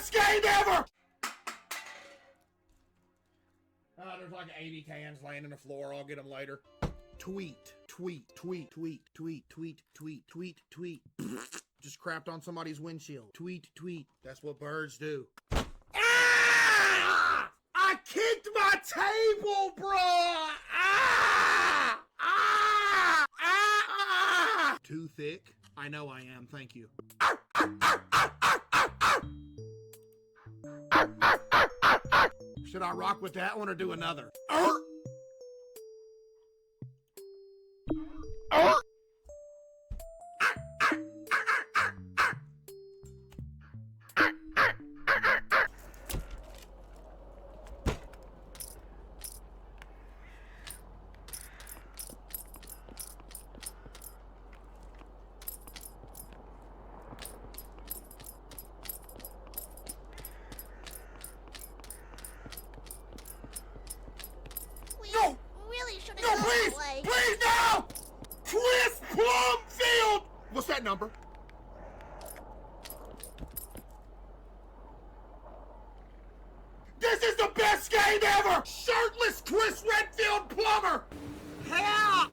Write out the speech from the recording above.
best game ever! There's like 80 cans laying on the floor. I'll get them later. Tweet. Just crapped on somebody's windshield. Tweet. That's what birds do. Ah! I kicked my table, bro! Ah! Too thick? I know I am, thank you. Should I rock with that one or do another? No! Really should have No, gone please! that way. Please, no! Chris Plumfield! What's that number? This is the best game ever! Shirtless Chris Redfield Plumber! Help!